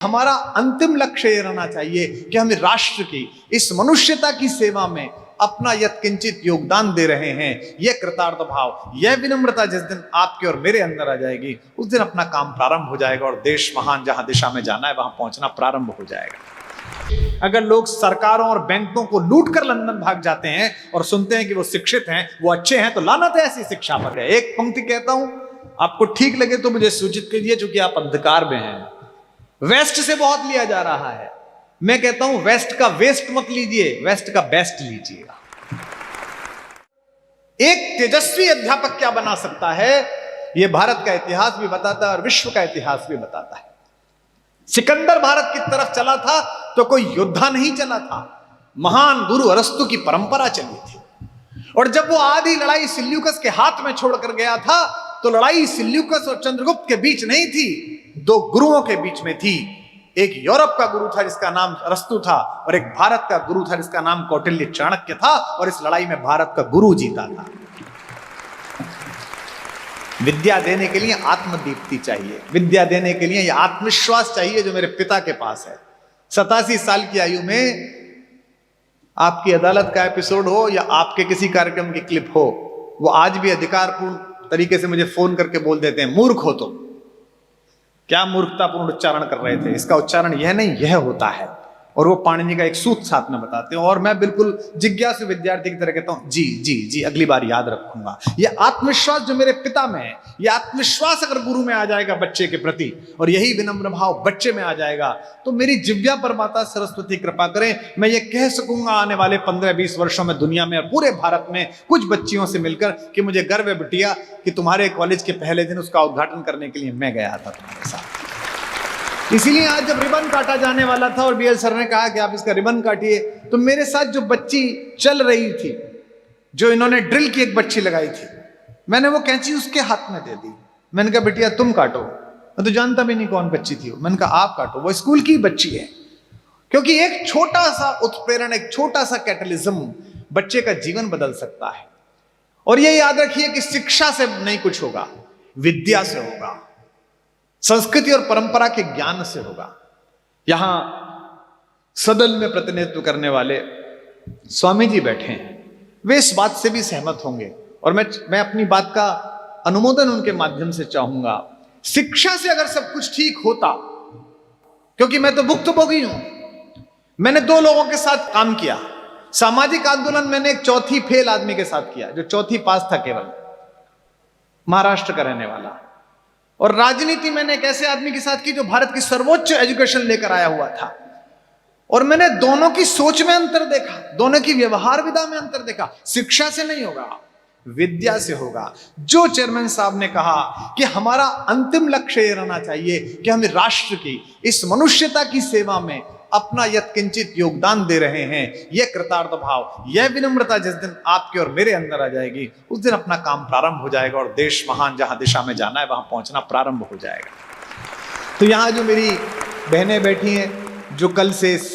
हमारा अंतिम लक्ष्य ये रहना चाहिए कि हम राष्ट्र की, इस मनुष्यता की सेवा में अपना यत्किंचित योगदान दे रहे हैं। यह कृतार्थ भाव, यह विनम्रता जिस दिन आपके और मेरे अंदर आ जाएगी, उस दिन अपना काम प्रारंभ हो जाएगा और देश महान जहां दिशा में जाना है वहां पहुंचना प्रारंभ हो जाएगा। अगर लोग सरकारों और बैंकों को लूट कर लंदन भाग जाते हैं और सुनते हैं कि वो शिक्षित हैं, वो अच्छे हैं, तो लानत है ऐसी शिक्षा पर। एक पंक्ति कहता हूं, आपको ठीक लगे तो मुझे सूचित कीजिए, क्योंकि आप अंधकार में हैं। वेस्ट से बहुत लिया जा रहा है, मैं कहता हूं वेस्ट का वेस्ट मत लीजिए, वेस्ट का बेस्ट लीजिएगा। एक तेजस्वी अध्यापक क्या बना सकता है, यह भारत का इतिहास भी बताता है और विश्व का इतिहास भी बताता है। सिकंदर भारत की तरफ चला था तो कोई योद्धा नहीं चला था, महान गुरु अरस्तु की परंपरा चली थी। और जब वो आधी लड़ाई सिल्यूकस के हाथ में छोड़कर गया था, तो लड़ाई सिल्यूकस और चंद्रगुप्त के बीच नहीं थी, दो गुरुओं के बीच में थी। एक यूरोप का गुरु था जिसका नाम अरस्तु था, और एक भारत का गुरु था जिसका नाम कौटिल्य चाणक्य था, और इस लड़ाई में भारत का गुरु जीता था। विद्या देने के लिए आत्मदीप्ति चाहिए, विद्या देने के लिए यह आत्मविश्वास चाहिए जो मेरे पिता के पास है। 87 साल की आयु में आपकी अदालत का एपिसोड हो या आपके किसी कार्यक्रम की क्लिप हो, वो आज भी अधिकारपूर्ण तरीके से मुझे फोन करके बोल देते हैं, मूर्ख हो तुम। क्या मूर्खतापूर्ण उच्चारण कर रहे थे, इसका उच्चारण यह नहीं यह होता है। और वो पाणिनि का एक सूत्र साथ में बताते हैं, और मैं बिल्कुल जिज्ञासु विद्यार्थी की तरह कहता हूं, जी जी जी, अगली बार याद रखूंगा। यह आत्मविश्वास जो मेरे पिता में है, यह आत्मविश्वास अगर गुरु में आ जाएगा बच्चे के प्रति, और यही विनम्र भाव बच्चे में आ जाएगा, तो मेरी जिव्या पर माता सरस्वती कृपा करें, मैं ये कह सकूंगा आने वाले 15-20 वर्षों में दुनिया में और पूरे भारत में कुछ बच्चियों से मिलकर कि मुझे गर्व है बिटिया कि तुम्हारे कॉलेज के पहले दिन उसका उद्घाटन करने के लिए मैं गया था तुम्हारे साथ। इसीलिए आज जब रिबन काटा जाने वाला था और बीएल सर ने कहा कि आप इसका रिबन काटिए, तो मेरे साथ जो बच्ची चल रही थी, जो इन्होंने ड्रिल की एक बच्ची लगाई थी, मैंने वो कैंची उसके हाथ में दे दी। मैंने कहा बिटिया तुम काटो, मैं तो जानता भी नहीं कौन बच्ची थी वो। मैंने कहा आप काटो, वो स्कूल की बच्ची है। क्योंकि एक छोटा सा उत्प्रेरण, एक छोटा सा कैटलिज्म बच्चे का जीवन बदल सकता है। और ये याद रखिए कि शिक्षा से नहीं कुछ होगा, विद्या से होगा, संस्कृति और परंपरा के ज्ञान से होगा। यहां सदन में प्रतिनिधित्व करने वाले स्वामी जी बैठे हैं, वे इस बात से भी सहमत होंगे, और मैं अपनी बात का अनुमोदन उनके माध्यम से चाहूंगा। शिक्षा से अगर सब कुछ ठीक होता, क्योंकि मैं तो भुक्तभोगी हूं, मैंने 2 लोगों के साथ काम किया। सामाजिक आंदोलन मैंने एक चौथी फेल आदमी के साथ किया, जो चौथी पास था केवल, महाराष्ट्र का रहने वाला। और राजनीति मैंने एक ऐसे आदमी के साथ की जो भारत की सर्वोच्च एजुकेशन लेकर आया हुआ था। और मैंने दोनों की सोच में अंतर देखा, दोनों की व्यवहार विधा में अंतर देखा। शिक्षा से नहीं होगा, विद्या से होगा। जो चेयरमैन साहब ने कहा कि हमारा अंतिम लक्ष्य यह रहना चाहिए कि हम राष्ट्र की, इस मनुष्यता की सेवा में अपना यत्किंचित योगदान दे रहे हैं, यह कृतार्थ भाव, यह विनम्रता जिस दिन आपके और मेरे अंदर आ जाएगी, उस दिन अपना काम प्रारंभ हो जाएगा और देश महान जहां दिशा में जाना है वहां पहुंचना प्रारंभ हो जाएगा। तो यहां जो मेरी बहनें बैठी हैं, जो कल से इस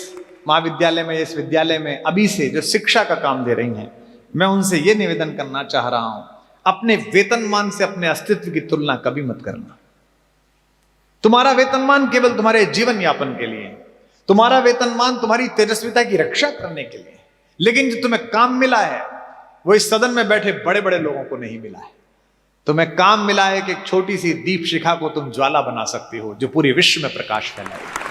महाविद्यालय में, इस विद्यालय में अभी से जो शिक्षा का काम दे रही हैं, मैं उनसे यह निवेदन करना चाह रहा हूं, अपने वेतनमान से अपने अस्तित्व की तुलना कभी मत करना। तुम्हारा वेतनमान केवल तुम्हारे जीवन यापन के लिए, तुम्हारा वेतनमान तुम्हारी तेजस्विता की रक्षा करने के लिए, लेकिन जो तुम्हें काम मिला है वो इस सदन में बैठे बड़े बड़े लोगों को नहीं मिला है। तुम्हें काम मिला है कि एक छोटी सी दीप शिखा को तुम ज्वाला बना सकती हो जो पूरे विश्व में प्रकाश फैलाएगी।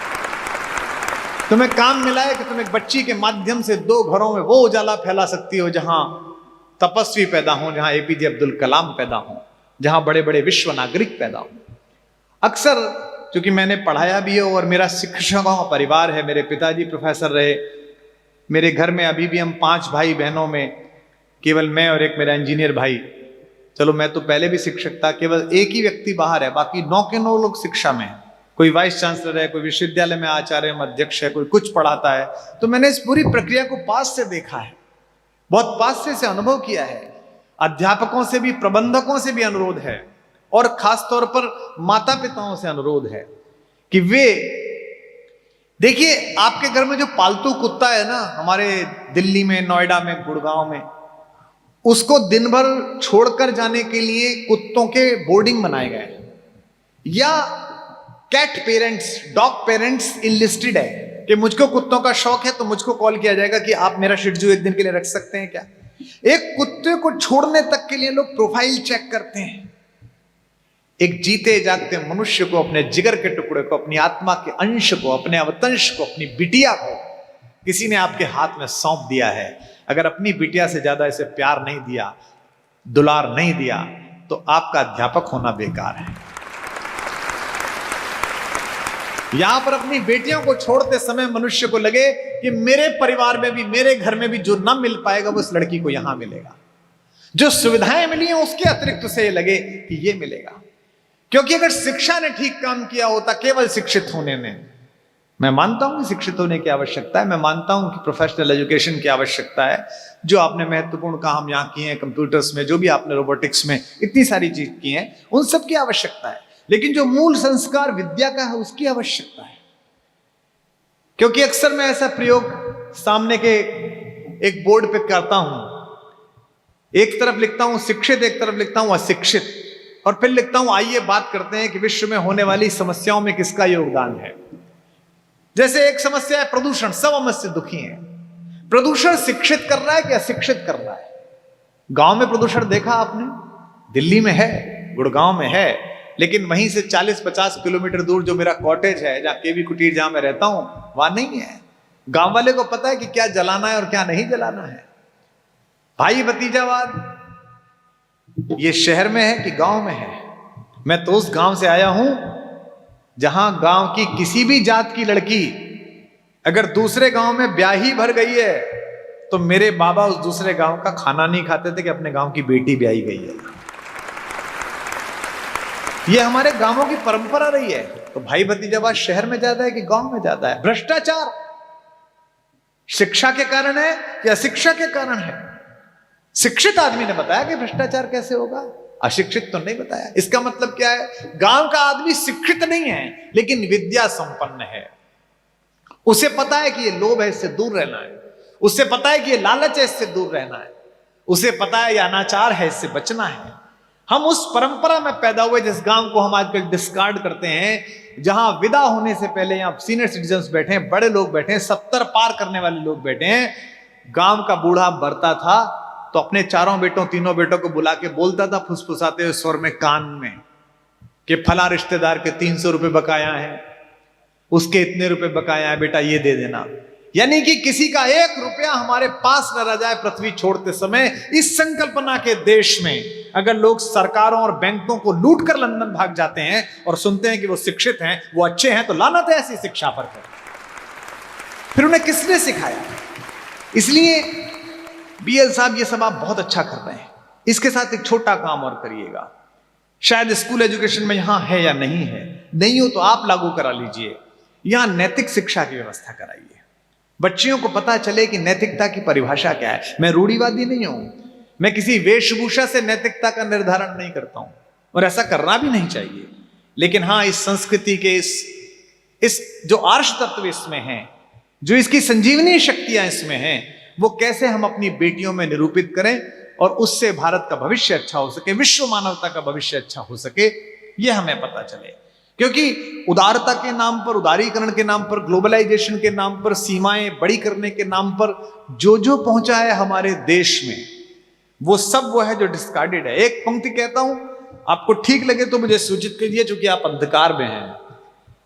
तुम्हें काम मिला है कि तुम एक बच्ची के माध्यम से 2 घरों में वो उजाला फैला सकती हो जहां तपस्वी पैदा हो, जहां एपीजे अब्दुल कलाम पैदा हो, जहां बड़े बड़े विश्व नागरिक पैदा हो। अक्सर क्योंकि मैंने पढ़ाया भी है और मेरा शिक्षकों का परिवार है, मेरे पिताजी प्रोफेसर रहे, मेरे घर में अभी भी हम 5 भाई बहनों में केवल मैं और एक मेरा इंजीनियर भाई, चलो मैं तो पहले भी शिक्षक था, केवल एक ही व्यक्ति बाहर है, बाकी 9 के 9 लोग शिक्षा में है। कोई वाइस चांसलर है, कोई विश्वविद्यालय में आचार्य अध्यक्ष है, कोई कुछ पढ़ाता है। तो मैंने इस पूरी प्रक्रिया को पास से देखा है, बहुत पास से अनुभव किया है। अध्यापकों से भी, प्रबंधकों से भी अनुरोध है, और खास तौर पर माता पिताओं से अनुरोध है कि वे देखिए, आपके घर में जो पालतू कुत्ता है ना, हमारे दिल्ली में, नोएडा में, गुड़गांव में, उसको दिन भर छोड़कर जाने के लिए कुत्तों के बोर्डिंग बनाए गए, या cat parents, dog parents enlisted है कि मुझको कुत्तों का शौक है तो मुझको कॉल किया जाएगा कि आप मेरा शिट्जू एक दिन के लिए रख सकते हैं क्या। एक कुत्ते को छोड़ने तक के लिए लोग प्रोफाइल चेक करते हैं। एक जीते जागते मनुष्य को, अपने जिगर के टुकड़े को, अपनी आत्मा के अंश को, अपने अवतंश को, अपनी बिटिया को किसी ने आपके हाथ में सौंप दिया है। अगर अपनी बिटिया से ज्यादा इसे प्यार नहीं दिया, दुलार नहीं दिया, तो आपका अध्यापक होना बेकार है। यहां पर अपनी बेटियों को छोड़ते समय मनुष्य को लगे कि मेरे परिवार में भी, मेरे घर में भी जो ना मिल पाएगा वो इस लड़की को यहां मिलेगा। जो सुविधाएं मिली हैं उसके अतिरिक्त उसे लगे कि ये मिलेगा। क्योंकि अगर शिक्षा ने ठीक काम किया होता, केवल शिक्षित होने ने, मैं मानता हूं कि शिक्षित होने की आवश्यकता है, मैं मानता हूं कि प्रोफेशनल एजुकेशन की आवश्यकता है, जो आपने महत्वपूर्ण काम यहां किए हैं, कंप्यूटर्स में, जो भी आपने रोबोटिक्स में इतनी सारी चीज की हैं, उन सब की आवश्यकता है। लेकिन जो मूल संस्कार विद्या का है उसकी आवश्यकता है। क्योंकि अक्सर मैं ऐसा प्रयोग सामने के एक बोर्ड पे करता हूं, एक तरफ लिखता हूं शिक्षित, एक तरफ लिखता हूं अशिक्षित, और फिर लिखता हूं आइए बात करते हैं कि विश्व में होने वाली समस्याओं में किसका योगदान है। जैसे एक समस्या है प्रदूषण, सब हम इससे दुखी हैं। प्रदूषण शिक्षित कर रहा है कि अशिक्षित कर रहा है? गांव में प्रदूषण देखा आपने? दिल्ली में है, गुड़गांव में है, लेकिन वहीं से 40-50 किलोमीटर दूर जो मेरा कॉटेज है, जहां केवी कुटीर, जहां मैं रहता हूं, वहां नहीं है। गांव वाले को पता है कि क्या जलाना है और क्या नहीं जलाना है। भाई भतीजावाद ये शहर में है कि गांव में है? मैं तो उस गांव से आया हूं जहां गांव की किसी भी जात की लड़की अगर दूसरे गांव में ब्याही भर गई है तो मेरे बाबा उस दूसरे गांव का खाना नहीं खाते थे कि अपने गांव की बेटी ब्याही गई है। ये हमारे गांवों की परंपरा रही है। तो भाई भतीजावाद शहर में ज्यादा है कि गांव में ज्यादा है? भ्रष्टाचार शिक्षा के कारण है या अशिक्षा के कारण है? शिक्षित आदमी ने बताया कि भ्रष्टाचार कैसे होगा, अशिक्षित तो नहीं बताया। इसका मतलब क्या है? गांव का आदमी शिक्षित नहीं है लेकिन विद्या संपन्न है। उसे पता है कि ये लोभ है, इससे दूर रहना है। उसे पता है कि ये लालच है, इससे दूर रहना है। उसे पता है ये अनाचार है, इससे बचना है। हम उस परंपरा में पैदा हुए जिस गांव को हम आजकल डिस्कार्ड करते हैं, जहां विदा होने से पहले यहां सीनियर सिटीजन्स बैठे हैं, बड़े लोग बैठे हैं, 70 पार करने वाले लोग बैठे हैं। गांव का बूढ़ा बरता था तो अपने चारों बेटों, तीनों बेटों को बुला के बोलता था फुसफुसाते हुए स्वर में कान में कि फला रिश्तेदार के 300 रुपए बकाया है, उसके इतने रुपए बकाया है, बेटा ये दे देना। यानी कि किसी का 1 रुपया हमारे पास न रह जाए पृथ्वी छोड़ते समय। इस संकल्पना के देश में अगर लोग सरकारों और बैंकों को लूट कर लंदन भाग जाते हैं और सुनते हैं कि वो शिक्षित हैं, वो अच्छे हैं, तो लानत है ऐसी शिक्षा पर। फिर उन्हें किसने सिखाया? इसलिए बीएल साहब ये सब आप बहुत अच्छा कर रहे हैं। इसके साथ एक छोटा काम और करिएगा। शायद स्कूल एजुकेशन में यहां है या नहीं है, नहीं हो तो आप लागू करा लीजिए। यहां नैतिक शिक्षा की व्यवस्था कराइए। बच्चियों को पता चले कि नैतिकता की परिभाषा क्या है। मैं रूढ़िवादी नहीं हूं, मैं किसी वेशभूषा से नैतिकता का निर्धारण नहीं करता हूं और ऐसा करना भी नहीं चाहिए। लेकिन हां, इस संस्कृति के इस जो आर्ष तत्व इसमें है, जो इसकी संजीवनी शक्तियां इसमें हैं, वो कैसे हम अपनी बेटियों में निरूपित करें और उससे भारत का भविष्य अच्छा हो सके, विश्व मानवता का भविष्य अच्छा हो सके, ये हमें पता चले। क्योंकि उदारता के नाम पर, उदारीकरण के नाम पर, ग्लोबलाइजेशन के नाम पर, सीमाएं बड़ी करने के नाम पर जो जो पहुंचा है हमारे देश में, वो सब वो है जो डिस्कार्डेड है। एक पंक्ति कहता हूं, आपको ठीक लगे तो मुझे सूचित कीजिए, क्योंकि आप अंधकार में हैं।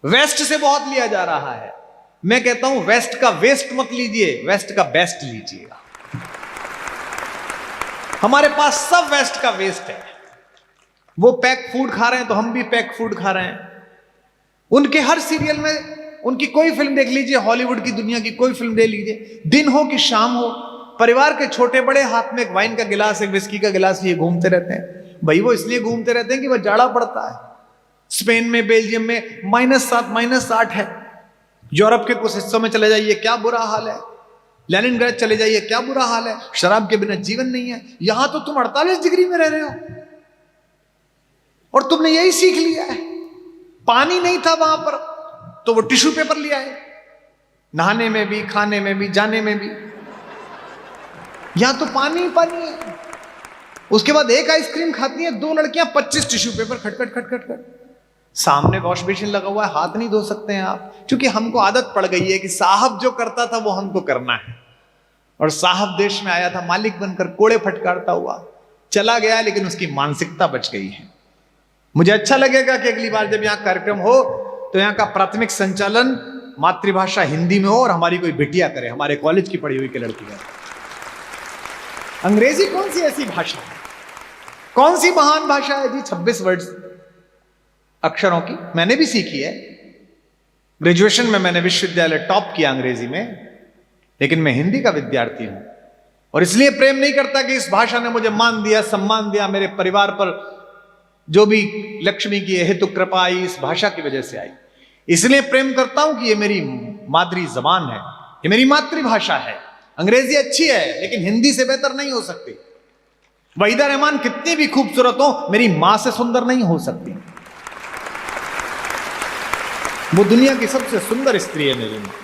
वेस्ट से बहुत लिया जा रहा है। मैं कहता हूं वेस्ट का वेस्ट मत लीजिए, वेस्ट का बेस्ट लीजिएगा। हमारे पास सब वेस्ट का वेस्ट है। वो पैक फूड खा रहे हैं तो हम भी पैक फूड खा रहे हैं। उनके हर सीरियल में, उनकी कोई फिल्म देख लीजिए, हॉलीवुड की दुनिया की कोई फिल्म देख लीजिए, दिन हो कि शाम हो, परिवार के छोटे बड़े हाथ में एक वाइन का गिलास, एक विस्की का गिलास लिए घूमते रहते हैं। भाई वो इसलिए घूमते रहते हैं कि वह जाड़ा पड़ता है। स्पेन में, बेल्जियम में -7, -8 है। यूरोप के कुछ हिस्सों में चले जाइए, क्या बुरा हाल है। लेनिनग्राड चले जाइए, क्या बुरा हाल है। शराब के बिना जीवन नहीं है। यहां तो तुम 48 डिग्री में रह रहे हो और तुमने यही सीख लिया है। पानी नहीं था वहां पर तो वो टिश्यू पेपर लिया है, नहाने में भी, खाने में भी, जाने में भी। यहां तो पानी ही पानी है। उसके बाद एक आइसक्रीम खाती है 2 लड़कियां, 25 टिश्यू पेपर खटखट खटखट खट। सामने वॉश बेसिन लगा हुआ है, हाथ नहीं धो सकते हैं आप, क्योंकि हमको आदत पड़ गई है कि साहब जो करता था वो हमको करना है। और साहब देश में आया था मालिक बनकर, कोड़े फटकारता हुआ चला गया, लेकिन उसकी मानसिकता बच गई है। मुझे अच्छा लगेगा कि अगली बार जब यहां कार्यक्रम हो तो यहां का प्राथमिक संचालन मातृभाषा हिंदी में हो और हमारी कोई बिटिया करे, हमारे कॉलेज की पढ़ी हुई की लड़की है। अंग्रेजी कौन सी ऐसी भाषा है, कौन सी महान भाषा है जी, 26 वर्ड्स अक्षरों की। मैंने भी सीखी है, ग्रेजुएशन में मैंने विश्वविद्यालय टॉप किया अंग्रेजी में, लेकिन मैं हिंदी का विद्यार्थी हूं और इसलिए प्रेम नहीं करता कि इस भाषा ने मुझे मान दिया, सम्मान दिया, मेरे परिवार पर जो भी लक्ष्मी की हेतु कृपा आई इस भाषा की वजह से आई। इसलिए प्रेम करता हूं कि ये मेरी मातृ जबान है, ये मेरी मातृभाषा है। अंग्रेजी अच्छी है लेकिन हिंदी से बेहतर नहीं हो सकती। वहीदा रहमान कितनी भी खूबसूरत हो, मेरी मां से सुंदर नहीं हो सकती। वो दुनिया की सबसे सुंदर स्त्री है मेरी मां,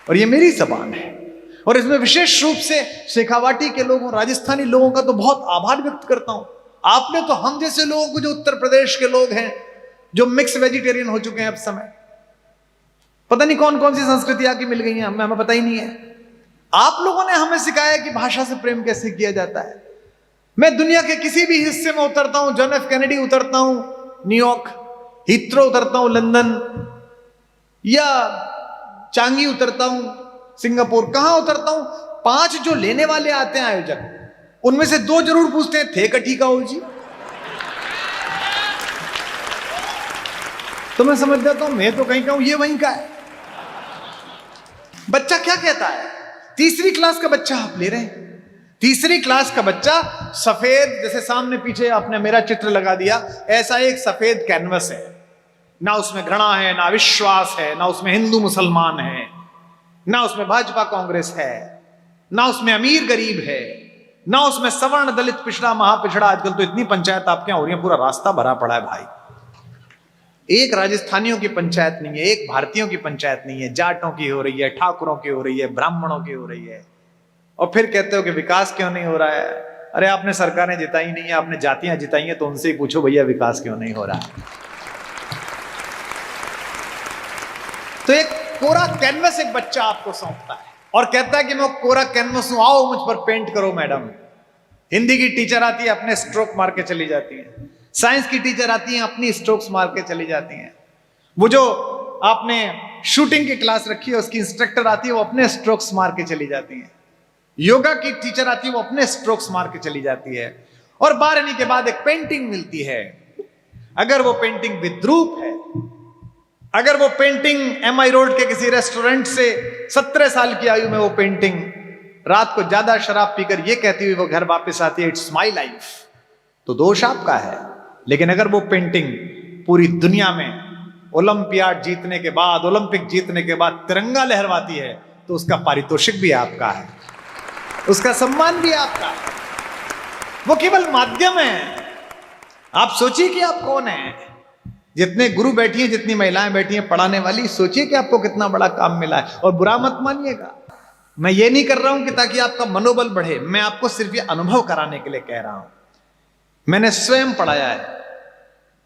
और ये मेरी जबान है। और इसमें विशेष रूप से शेखावाटी के लोगों, राजस्थानी लोगों का तो बहुत आभार व्यक्त करता हूं। आपने तो हम जैसे लोगों को, जो उत्तर प्रदेश के लोग हैं, जो मिक्स वेजिटेरियन हो चुके हैं अब समय, पता नहीं कौन कौन सी संस्कृति आके मिल गई हैं, हमें पता ही नहीं है। आप लोगों ने हमें सिखाया कि भाषा से प्रेम कैसे किया जाता है। मैं दुनिया के किसी भी हिस्से में उतरता हूं, जॉन एफ कैनेडी उतरता हूं न्यूयॉर्क, हीथ्रो उतरता हूं लंदन, या चांगी उतरता हूं सिंगापुर, कहां उतरता हूं, 5 जो लेने वाले आते हैं आयोजक, उनमें से 2 जरूर पूछते हैं थे कठी का हो जी। तो मैं समझ जाता हूं मैं तो कहीं का हूं, ये वहीं का है। बच्चा क्या कहता है, 3री क्लास का बच्चा आप ले रहे हैं, 3री क्लास का बच्चा सफेद, जैसे सामने पीछे आपने मेरा चित्र लगा दिया, ऐसा एक सफेद कैनवस है, ना उसमें घृणा है, ना विश्वास है, ना उसमें हिंदू मुसलमान है, ना उसमें भाजपा कांग्रेस है, ना उसमें अमीर गरीब है, ना उसमें सवर्ण दलित पिछड़ा महापिछड़ा। आजकल तो इतनी पंचायत आपके यहां हो रही है, पूरा रास्ता भरा पड़ा है भाई। एक राजस्थानियों की पंचायत नहीं है, एक भारतीयों की पंचायत नहीं है, जाटों की हो रही है, ठाकुरों की हो रही है, ब्राह्मणों की हो रही है। और फिर कहते हो कि विकास क्यों नहीं हो रहा है। अरे आपने सरकारें जिताई नहीं है, आपने जातियां जिताई हैं, तो उनसे ही पूछो भैया विकास क्यों नहीं हो रहा है। तो एक कोरा कैनवस एक बच्चा आपको सौंपता है और कहता है कि मैं कोरा कैनवस हूं, आओ मुझ पर पेंट करो मैडम। हिंदी की टीचर आती है, अपने स्ट्रोक मार के चली जाती है। साइंस की टीचर आती है, अपनी स्ट्रोक्स मार के चली जाती हैं। वो जो आपने शूटिंग की क्लास रखी है, उसकी इंस्ट्रक्टर आती है, वो अपने स्ट्रोक्स मार के चली जाती हैं। योगा की टीचर आती है, वो अपने स्ट्रोक्स मार के चली जाती है। और 12वीं के बाद एक पेंटिंग मिलती है। अगर वो पेंटिंग विद्रूप है, अगर वो पेंटिंग एमआई रोड के किसी रेस्टोरेंट से 17 साल की आयु में वो पेंटिंग रात को ज्यादा शराब पीकर ये कहती हुई वो घर वापस आती है, इट्स माई लाइफ, तो दोष आपका है। लेकिन अगर वो पेंटिंग पूरी दुनिया में ओलंपियाड जीतने के बाद, ओलंपिक जीतने के बाद तिरंगा लहरवाती है, तो उसका पारितोषिक भी आपका है, उसका सम्मान भी आपका है। वो केवल माध्यम है। आप सोचिए कि आप कौन है। जितने गुरु बैठी हैं, जितनी महिलाएं बैठी हैं पढ़ाने वाली, सोचिए कि आपको कितना बड़ा काम मिला है। और बुरा मत मानिएगा, मैं ये नहीं कर रहा हूं कि ताकि आपका मनोबल बढ़े, मैं आपको सिर्फ ये अनुभव कराने के लिए कह रहा हूं। मैंने स्वयं पढ़ाया है,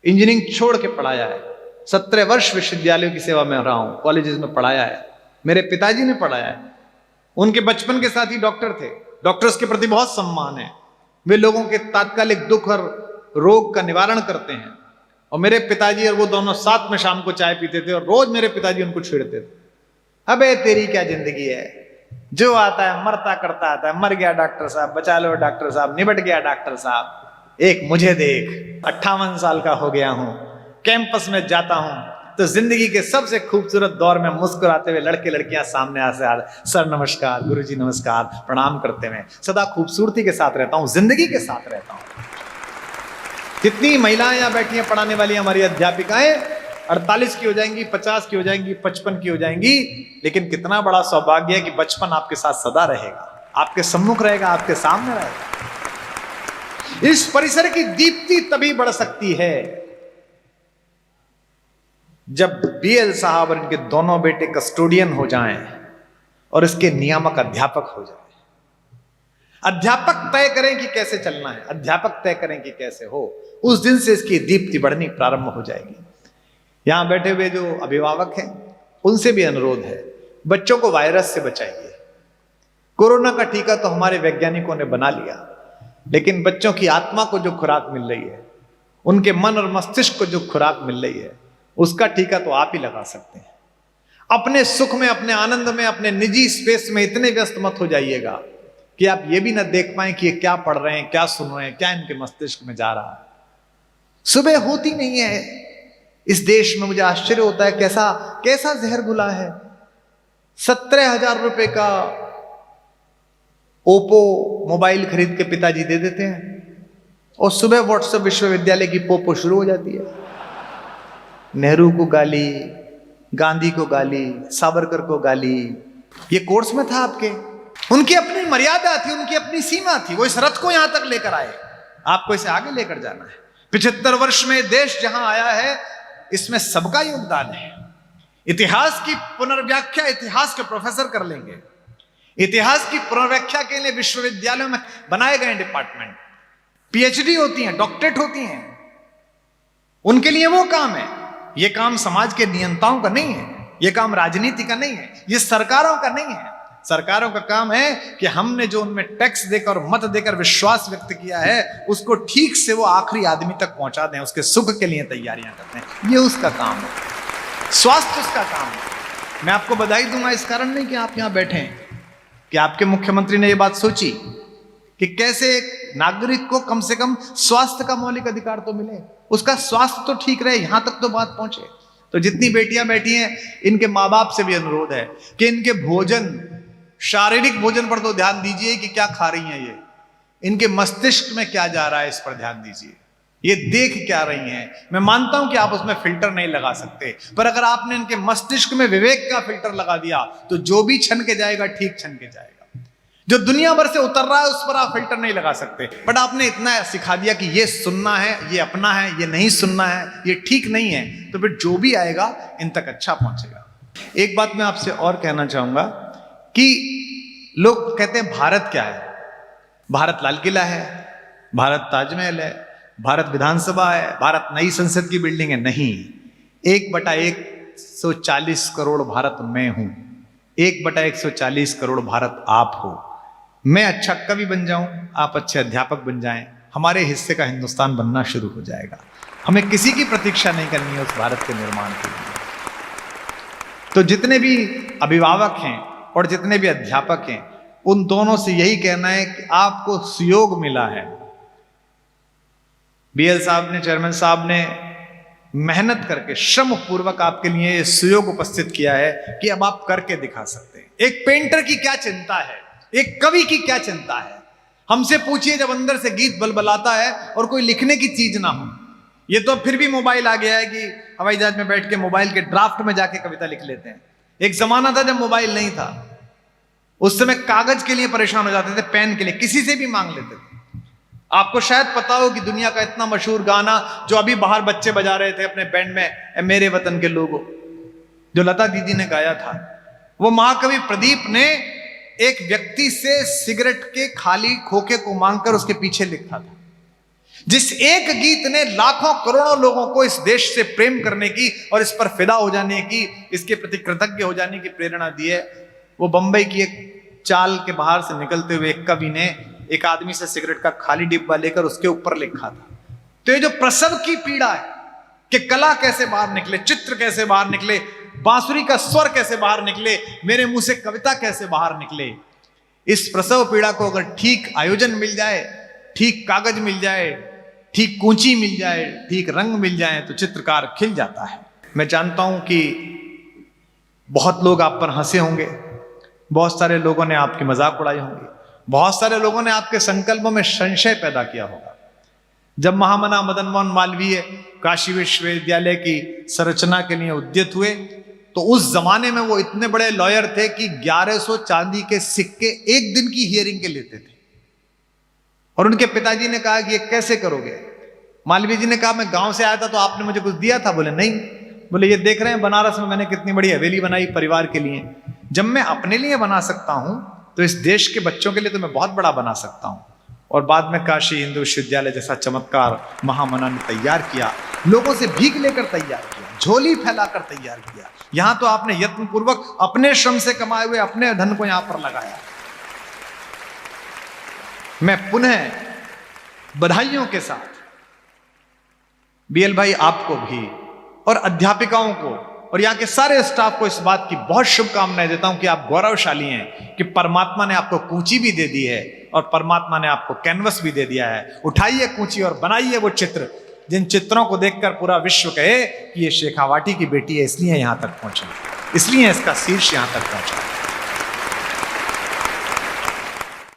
इंजीनियरिंग छोड़ के पढ़ाया है, 17 वर्ष विश्वविद्यालयों की सेवा में रहा हूं, कॉलेजेस में पढ़ाया है। मेरे पिताजी ने पढ़ाया है, उनके बचपन के साथ ही डॉक्टर थे। डॉक्टर्स के प्रति बहुत सम्मान है, वे लोगों के तात्कालिक दुख और रोग का निवारण करते हैं। और मेरे पिताजी और वो दोनों साथ में शाम को चाय पीते थे और रोज मेरे पिताजी उनको छेड़ते थे, अबे तेरी क्या जिंदगी है, जो आता है मरता करता आता है, मर गया डॉक्टर साहब, बचा लो डॉक्टर साहब, निबट गया डॉक्टर साहब, एक मुझे देख, 58 साल का हो गया हूं, कैंपस में जाता हूं तो जिंदगी के सबसे खूबसूरत दौर में मुस्कुराते हुए लड़के लड़कियां सामने आ सर नमस्कार, गुरुजी नमस्कार, प्रणाम करते हुए सदा खूबसूरती के साथ रहता हूं, जिंदगी के साथ रहता हूं। कितनी महिलाएं यहां बैठी हैं पढ़ाने वाली, हमारी अध्यापिकाएं 48 की हो जाएंगी, 50 की हो जाएंगी, 55 की हो जाएंगी, लेकिन कितना बड़ा सौभाग्य है कि बचपन आपके साथ सदा रहेगा, आपके सम्मुख रहेगा, आपके सामने रहेगा। इस परिसर की दीप्ति तभी बढ़ सकती है जब बीएल साहब और इनके दोनों बेटे कस्टोडियन हो जाएं और इसके नियामक अध्यापक हो जाएं। अध्यापक तय करें कि कैसे चलना है, अध्यापक तय करें कि कैसे हो, उस दिन से इसकी दीप्ति बढ़नी प्रारंभ हो जाएगी। यहां बैठे हुए जो अभिभावक हैं उनसे भी अनुरोध है, बच्चों को वायरस से बचाइए। कोरोना का टीका तो हमारे वैज्ञानिकों ने बना लिया, लेकिन बच्चों की आत्मा को जो खुराक मिल रही है, उनके मन और मस्तिष्क को जो खुराक मिल रही है, उसका टीका तो आप ही लगा सकते हैं। अपने सुख में, अपने आनंद में, अपने निजी स्पेस में इतने व्यस्त मत हो जाइएगा कि आप ये भी ना देख पाए कि ये क्या पढ़ रहे हैं, क्या सुन रहे हैं, क्या इनके मस्तिष्क में जा रहा है। सुबह होती नहीं है इस देश में, मुझे आश्चर्य होता है कैसा कैसा जहर घुला है। 17,000 रुपए का ओप्पो मोबाइल खरीद के पिताजी दे देते हैं और सुबह व्हाट्सएप विश्वविद्यालय की पोपो शुरू हो जाती है। नेहरू को गाली, गांधी को गाली, सावरकर को गाली। ये कोर्स में था आपके। उनकी अपनी मर्यादा थी, उनकी अपनी सीमा थी। वो इस रथ को यहां तक लेकर आए, आपको इसे आगे लेकर जाना है। 75 वर्ष में देश जहां आया है, इसमें सबका योगदान है। इतिहास की पुनर्व्याख्या इतिहास के प्रोफेसर कर लेंगे। इतिहास की पुनर्व्याख्या के लिए विश्वविद्यालयों में बनाए गए डिपार्टमेंट, पीएचडी होती हैं, डॉक्टरेट होती हैं, उनके लिए वो काम है। ये काम समाज के नियंताओं का नहीं है, ये काम राजनीति का नहीं है, ये सरकारों का नहीं है। सरकारों का काम है कि हमने जो उनमें टैक्स देकर और मत देकर विश्वास व्यक्त किया है, उसको ठीक से वो आखिरी आदमी तक पहुंचा दें, उसके सुख के लिए तैयारियां करते हैं। ये उसका काम है, स्वास्थ्य उसका काम है। मैं आपको बधाई दूंगा इस कारण नहीं कि आप यहां बैठे हैं कि आपके मुख्यमंत्री ने यह बात सोची कि कैसे एक नागरिक को कम से कम स्वास्थ्य का मौलिक अधिकार तो मिले, उसका स्वास्थ्य तो ठीक रहे, यहां तक तो बात पहुंचे। तो जितनी बेटियां बैठी हैं, इनके माँ बाप से भी अनुरोध है कि इनके भोजन, शारीरिक भोजन पर तो ध्यान दीजिए कि क्या खा रही हैं, ये इनके मस्तिष्क में क्या जा रहा है, इस पर ध्यान दीजिए। ये देख क्या रही हैं। मैं मानता हूं कि आप उसमें फिल्टर नहीं लगा सकते, पर अगर आपने इनके मस्तिष्क में विवेक का फिल्टर लगा दिया तो जो भी छन के जाएगा ठीक छन के जाएगा। जो दुनिया भर से उतर रहा है उस पर आप फिल्टर नहीं लगा सकते, बट आपने इतना सिखा दिया कि ये सुनना है, ये अपना है, ये नहीं सुनना है, ये ठीक नहीं है, तो फिर जो भी आएगा इन तक अच्छा पहुंचेगा। एक बात मैं आपसे और कहना चाहूंगा कि लोग कहते हैं भारत क्या है, भारत लाल किला है, भारत ताजमहल है, भारत विधानसभा है, भारत नई संसद की बिल्डिंग है। नहीं, 1/140 करोड़ भारत मैं हूं, 1/140 करोड़ भारत आप हो। मैं अच्छा कवि बन जाऊं, आप अच्छे अध्यापक बन जाएं, हमारे हिस्से का हिंदुस्तान बनना शुरू हो जाएगा। हमें किसी की प्रतीक्षा नहीं करनी है उस भारत के निर्माण के लिए। तो जितने भी अभिभावक हैं और जितने भी अध्यापक हैं, उन दोनों से यही कहना है कि आपको सुयोग मिला है। बीएल साहब ने, चेयरमैन साहब ने मेहनत करके, श्रम पूर्वक आपके लिए ये सुयोग उपस्थित किया है कि अब आप करके दिखा सकते हैं। एक पेंटर की क्या चिंता है, एक कवि की क्या चिंता है। हमसे पूछिए, जब अंदर से गीत बलबलाता है और कोई लिखने की चीज ना हो। ये तो फिर भी मोबाइल आ गया है कि हवाई जहाज में बैठ के मोबाइल के ड्राफ्ट में जाके कविता लिख लेते हैं। एक जमाना था जब मोबाइल नहीं था, उस समय कागज के लिए परेशान हो जाते थे, पेन के लिए किसी से भी मांग लेते थे। आपको शायद पता हो कि दुनिया का इतना मशहूर गाना जो अभी बाहर बच्चे बजा रहे थे अपने बैंड में, ए मेरे वतन के लोगों, जो लता दीदी ने गाया था, वो महाकवि प्रदीप ने एक व्यक्ति से सिगरेट के खाली खोखे को मांगकर उसके पीछे लिखा था। जिस एक गीत ने लाखों करोड़ों लोगों को इस देश से प्रेम करने की और इस पर फिदा हो जाने की, इसके प्रति कृतज्ञ हो जाने की प्रेरणा दी है, वो बंबई की एक चाल के बाहर से निकलते हुए एक कवि ने एक आदमी से सिगरेट का खाली डिब्बा लेकर उसके ऊपर लिखा था। तो ये जो प्रसव की पीड़ा है कि कला कैसे बाहर निकले, चित्र कैसे बाहर निकले, बांसुरी का स्वर कैसे बाहर निकले, मेरे मुंह से कविता कैसे बाहर निकले, इस प्रसव पीड़ा को अगर ठीक आयोजन मिल जाए, ठीक कागज मिल जाए, ठीक कूंची मिल जाए, ठीक रंग मिल जाए, तो चित्रकार खिल जाता है। मैं जानता हूं कि बहुत लोग आप पर हंसे होंगे, बहुत सारे लोगों ने आपकी मजाक उड़ाई होंगी, बहुत सारे लोगों ने आपके संकल्पों में संशय पैदा किया होगा। जब महामना मदन मोहन मालवीय काशी विश्वविद्यालय की संरचना के लिए उद्यत हुए, तो उस जमाने में वो इतने बड़े लॉयर थे कि 1100 चांदी के सिक्के एक दिन की हियरिंग के लेते थे। और उनके पिताजी ने कहा कि ये कैसे करोगे? मालवीय जी ने कहा, मैं गांव से आया था तो आपने मुझे कुछ दिया था? बोले नहीं। बोले ये देख रहे हैं बनारस में मैंने कितनी बड़ी हवेली बनाई परिवार के लिए। जब मैं अपने लिए बना सकता हूं तो इस देश के बच्चों के लिए तो मैं बहुत बड़ा बना सकता हूं। और बाद में काशी हिंदू विश्वविद्यालय जैसा चमत्कार महामना ने तैयार किया, लोगों से भीख लेकर तैयार किया, झोली फैलाकर तैयार किया। यहां तो आपने यत्नपूर्वक अपने श्रम से कमाए हुए अपने धन को यहां पर लगाया। मैं पुनः बधाइयों के साथ बीएल भाई आपको भी और अध्यापिकाओं को और यहाँ के सारे स्टाफ को इस बात की बहुत शुभकामनाएं देता हूं कि आप गौरवशाली हैं कि परमात्मा ने आपको कूंची भी दे दी है और परमात्मा ने आपको कैनवस भी दे दिया है। उठाइए कूंची और बनाइए वो चित्र जिन चित्रों को देखकर पूरा विश्व कहे कि ये शेखावाटी की बेटी है, इसलिए यहां तक पहुंची, इसलिए इसका शीर्ष यहां तक पहुंचा।